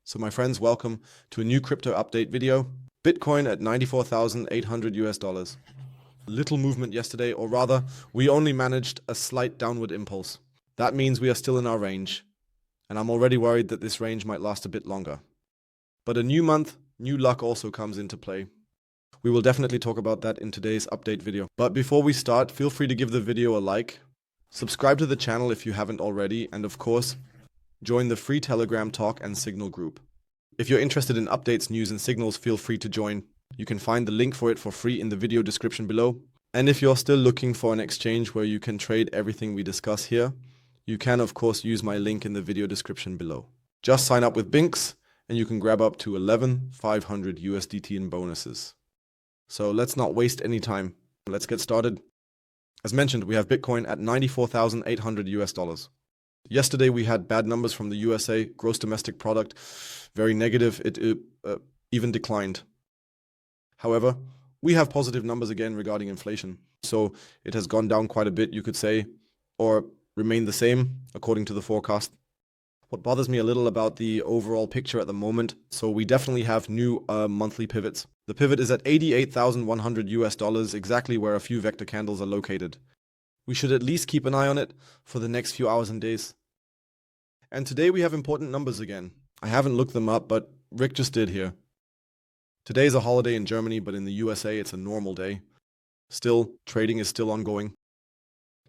So my friends, welcome to a new crypto update video. Bitcoin at 94,800 US dollars. Little movement yesterday, or rather, we only managed a slight downward impulse. That means we are still in our range, and I'm already worried that this range might last a bit longer. But a new month, new luck also comes into play. We will definitely talk about that in today's update video. But before we start, feel free to give the video a like, subscribe to the channel if you haven't already, and of course, join the free Telegram talk and Signal group. If you're interested in updates, news, and signals, feel free to join. You can find the link for it for free in the video description below. And if you're still looking for an exchange where you can trade everything we discuss here, you can of course use my link in the video description below. Just sign up with Binx and you can grab up to 11,500 USDT in bonuses. So let's not waste any time. Let's get started. As mentioned, we have Bitcoin at 94,800 US dollars. Yesterday we had bad numbers from the USA, gross domestic product, very negative. It even declined. However, we have positive numbers again regarding inflation. So it has gone down quite a bit, you could say, or remained the same according to the forecast. What bothers me a little about the overall picture at the moment, so we definitely have new monthly pivots. The pivot is at 88,100 US dollars, exactly where a few vector candles are located. We should at least keep an eye on it for the next few hours and days. And today we have important numbers again. I haven't looked them up, but Rick just did here. Today is a holiday in Germany, but in the USA it's a normal day. Still, trading is still ongoing.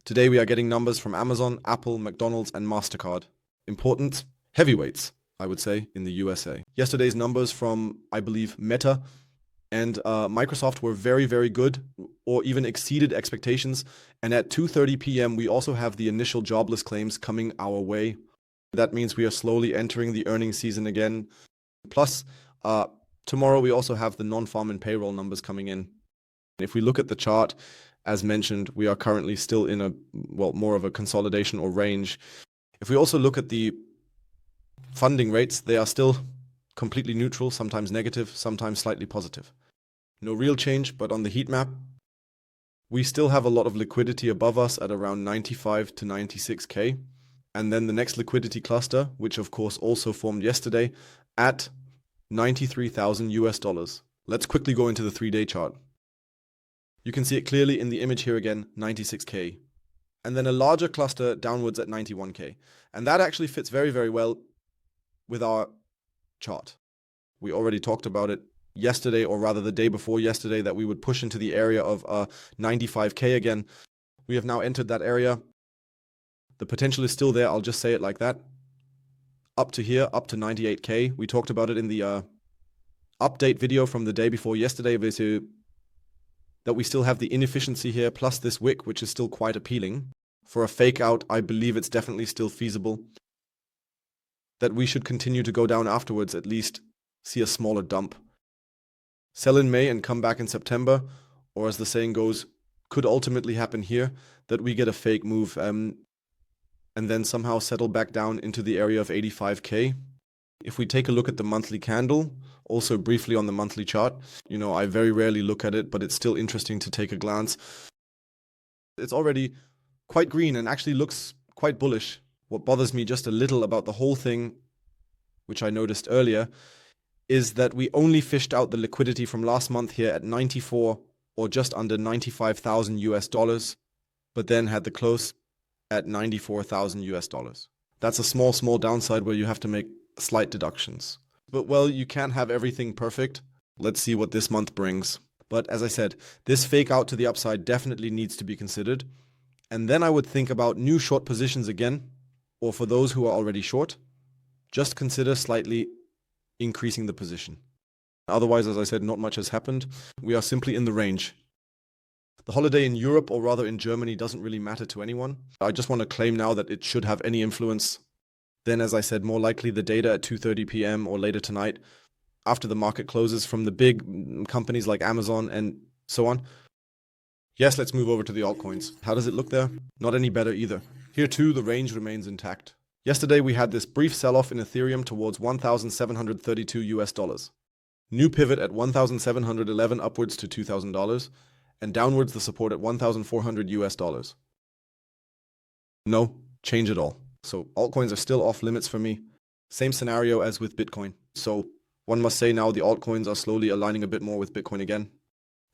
Today we are getting numbers from Amazon, Apple, McDonald's, and MasterCard. Important heavyweights, I would say, in the USA. Yesterday's numbers from, I believe, Meta and Microsoft were very, very good, or even exceeded expectations. And at 2:30 p.m. we also have the initial jobless claims coming our way. That means we are slowly entering the earnings season again. Plus, tomorrow we also have the non-farm and payroll numbers coming in. If we look at the chart, as mentioned, we are currently still in a, well, more of a consolidation or range. If we also look at the funding rates, they are still completely neutral, sometimes negative, sometimes slightly positive. No real change, but on the heat map, we still have a lot of liquidity above us at around 95 to 96K. And then the next liquidity cluster, which of course also formed yesterday, at 93,000 US dollars. Let's quickly go into the 3-day chart. You can see it clearly in the image here again, 96K. And then a larger cluster downwards at 91K. And that actually fits very, very well with our chart. We already talked about it yesterday, or rather the day before yesterday, that we would push into the area of 95K again. We have now entered that area. The potential is still there, I'll just say it like that. Up to here, up to 98K. We talked about it in the update video from the day before yesterday, that we still have the inefficiency here, plus this wick, which is still quite appealing. For a fake out, I believe it's definitely still feasible that we should continue to go down afterwards, at least see a smaller dump. Sell in May and come back in September, or as the saying goes, could ultimately happen here, that we get a fake move and then somehow settle back down into the area of 85K. If we take a look at the monthly candle, also briefly on the monthly chart, I very rarely look at it, but it's still interesting to take a glance. It's already quite green and actually looks quite bullish. What bothers me just a little about the whole thing, which I noticed earlier, is that we only fished out the liquidity from last month here at 94 or just under 95,000 US dollars, but then had the close at 94,000 US dollars. That's a small downside where you have to make slight deductions. But well, you can't have everything perfect. Let's see what this month brings. But as I said, this fake out to the upside definitely needs to be considered. And then I would think about new short positions again, or for those who are already short, just consider slightly increasing the position. Otherwise, as I said, not much has happened. We are simply in the range. The holiday in Europe, or rather in Germany, doesn't really matter to anyone. I just want to claim now that it should have any influence. Then, as I said, more likely the data at 2:30 p.m. or later tonight, after the market closes from the big companies like Amazon and so on. Yes, let's move over to the altcoins. How does it look there? Not any better either. Here too, the range remains intact. Yesterday, we had this brief sell-off in Ethereum towards 1,732 US dollars. New pivot at 1,711 upwards to $2,000. And downwards the support at 1,400 US dollars. No change at all. So altcoins are still off limits for me. Same scenario as with Bitcoin. So one must say now the altcoins are slowly aligning a bit more with Bitcoin again.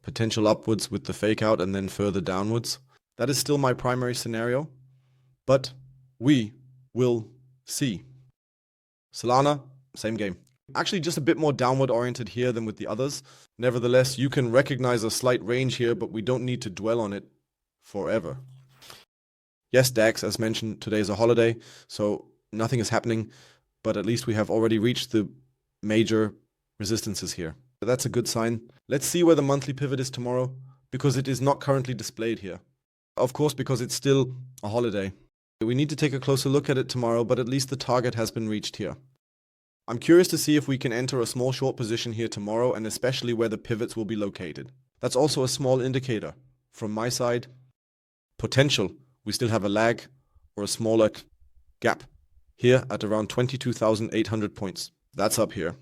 Potential upwards with the fake out and then further downwards. That is still my primary scenario, but we will see. Solana, same game. Actually just a bit more downward oriented here than with the others. Nevertheless, you can recognize a slight range here, but we don't need to dwell on it forever. Yes, DAX, as mentioned, today is a holiday, so nothing is happening, but at least we have already reached the major resistances here. So that's a good sign. Let's see where the monthly pivot is tomorrow, because it is not currently displayed here. Of course, because it's still a holiday. We need to take a closer look at it tomorrow, but at least the target has been reached here. I'm curious to see if we can enter a small short position here tomorrow, and especially where the pivots will be located. That's also a small indicator. From my side, potential. We still have a lag or a smaller gap here at around 22,800 points. That's up here.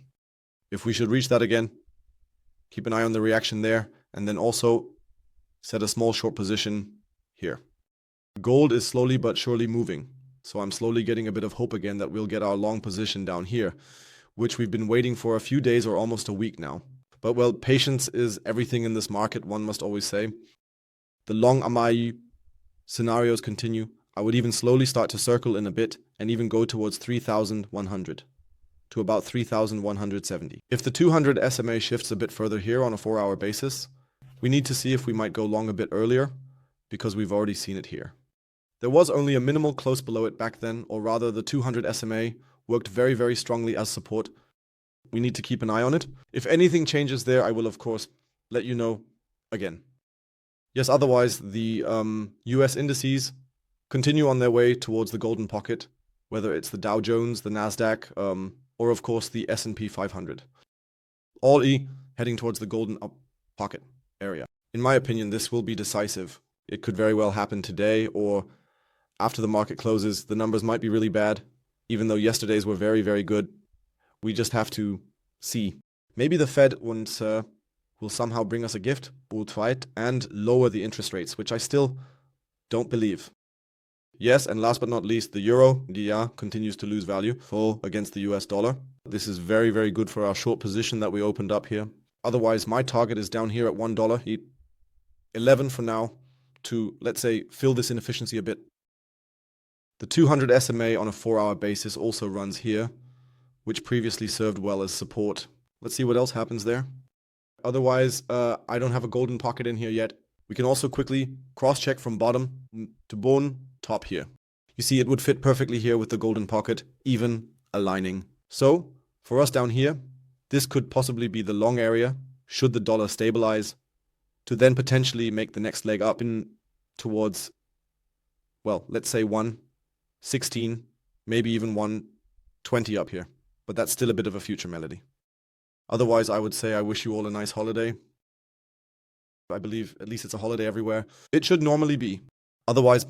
If we should reach that again, keep an eye on the reaction there, and then also set a small short position here. Gold is slowly but surely moving, so I'm slowly getting a bit of hope again that we'll get our long position down here, which we've been waiting for a few days or almost a week now. But well, patience is everything in this market, one must always say. The long Amai scenarios continue. I would even slowly start to circle in a bit and even go towards 3,100 to about 3,170. If the 200 SMA shifts a bit further here on a 4-hour basis, we need to see if we might go long a bit earlier, because we've already seen it here. There was only a minimal close below it back then, or rather the 200 SMA worked very, very strongly as support. We need to keep an eye on it. If anything changes there, I will of course let you know again. Yes, otherwise the US indices continue on their way towards the golden pocket, whether it's the Dow Jones, the Nasdaq, or of course the S&P 500. All heading towards the golden up pocket area. In my opinion, this will be decisive. It could very well happen today, or after the market closes. The numbers might be really bad, even though yesterday's were very, very good. We just have to see. Maybe the Fed will somehow bring us a gift, will try it, and lower the interest rates, which I still don't believe. Yes, and last but not least, the euro, DR, continues to lose value, fall against the US dollar. This is very, very good for our short position that we opened up here. Otherwise, my target is down here at $1, 11 for now, to, let's say, fill this inefficiency a bit. The 200 SMA on a 4-hour basis also runs here, which previously served well as support. Let's see what else happens there. Otherwise, I don't have a golden pocket in here yet. We can also quickly cross-check from bottom to bone, top here. You see, it would fit perfectly here with the golden pocket, even aligning. So, for us down here, this could possibly be the long area, should the dollar stabilize, to then potentially make the next leg up in towards, well, let's say 116, maybe even 120 up here. But that's still a bit of a future melody. Otherwise, I would say I wish you all a nice holiday. I believe at least it's a holiday everywhere. It should normally be. Otherwise,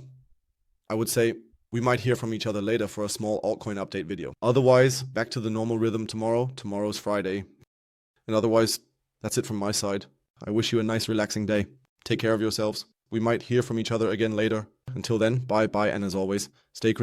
I would say we might hear from each other later for a small altcoin update video. Otherwise, back to the normal rhythm tomorrow. Tomorrow's Friday. And otherwise, that's it from my side. I wish you a nice relaxing day. Take care of yourselves. We might hear from each other again later. Until then, bye, and as always, stay